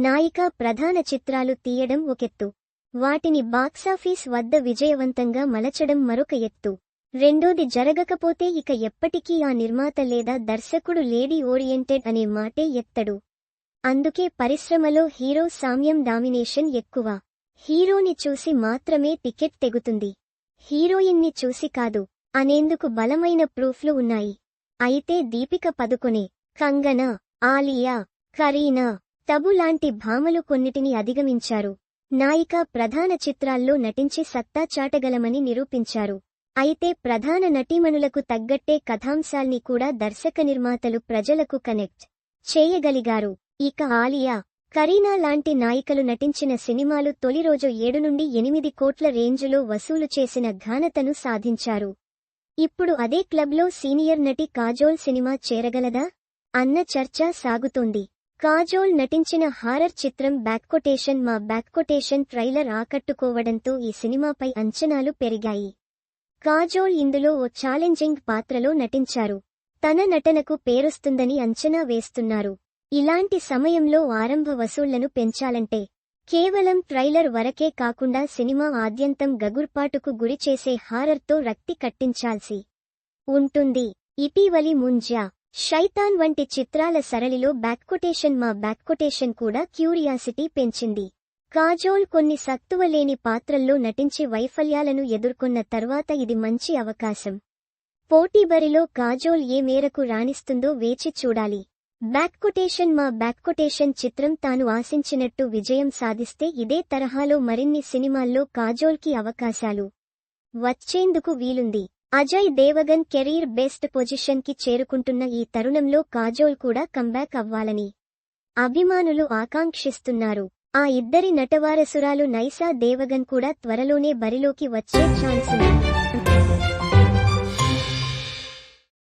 నాయిక ప్రధాన చిత్రాలు తీయడం ఒకెత్తు, వాటిని బాక్సాఫీస్ వద్ద విజయవంతంగా మలచడం మరొక ఎత్తు. రెండోది జరగకపోతే ఇక ఎప్పటికీ ఆ నిర్మాత లేదా దర్శకుడు లేడీ ఓరియంటెడ్ అనే మాటే ఎత్తడు. అందుకే పరిశ్రమలో హీరో సామ్యం డామినేషన్ ఎక్కువ. హీరోని చూసి మాత్రమే టికెట్ తెగుతుంది, హీరోయిన్ని చూసి కాదు అనేందుకు బలమైన ప్రూఫ్లు ఉన్నాయి. అయితే దీపిక పదుకొనే, కంగనా, ఆలియా, కరీనా, తబు లాంటి భామలు కొన్నిటిని అధిగమించారు. నాయిక ప్రధాన చిత్రాల్లో నటించి సత్తా చాటగలమని నిరూపించారు. అయితే ప్రధాన నటీమణులకు తగ్గట్టే కథాంశాల్ని కూడా దర్శక నిర్మాతలు ప్రజలకు కనెక్ట్ చేయగలిగారు. ఇక ఆలియా, కరీనా లాంటి నాయికలు నటించిన సినిమాలు తొలి రోజు 7 నుండి 8 కోట్ల రేంజులో వసూలు చేసిన ఘనతను సాధించారు. ఇప్పుడు అదే క్లబ్లో సీనియర్ నటి కాజోల్ సినిమా చేరగలదా అన్న చర్చ సాగుతోంది. కాజోల్ నటించిన హారర్ చిత్రం బ్యాక్కొటేషన్ ట్రైలర్ ఆకట్టుకోవడంతో ఈ సినిమాపై అంచనాలు పెరిగాయి. కాజోల్ ఇందులో ఓ ఛాలెంజింగ్ పాత్రలో నటించారు. తన నటనకు పేరొస్తుందని అంచనా వేస్తున్నారు. ఇలాంటి సమయంలో ఆరంభ వసూళ్లను పెంచాలంటే కేవలం ట్రైలర్ వరకే కాకుండా సినిమా ఆద్యంతం గగుర్పాటుకు గురిచేసే హారర్తో రక్తి కట్టించాల్సి ఉంటుంది. ఇటీవలి ముంజా, శైతాన్ వంటి చిత్రాల సరళిలో బ్యాక్కొటేషన్ కూడా క్యూరియాసిటీ పెంచింది. కాజోల్ కొన్ని సత్తువలేని పాత్రల్లో నటించి వైఫల్యాలను ఎదుర్కొన్న తర్వాత ఇది మంచి అవకాశం. పోటీబరిలో కాజోల్ ఏ మేరకు రాణిస్తుందో వేచి చూడాలి. బ్యాక్కొటేషన్ చిత్రం తాను ఆశించినట్టు విజయం సాధిస్తే ఇదే తరహాలో మరిన్ని సినిమాల్లో కాజోల్కి అవకాశాలు వచ్చేందుకు వీలుంది. అజయ్ దేవగన్ కెరీర్ బెస్ట్ పొజిషన్కి చేరుకుంటున్న ఈ తరుణంలో కాజోల్ కూడా కంబ్యాక్ అవ్వాలని అభిమానులు ఆకాంక్షిస్తున్నారు. ఆ ఇద్దరి నటవారసురాలు నైసా దేవగన్ కూడా త్వరలోనే బరిలోకి వచ్చే ఛాన్సుంది.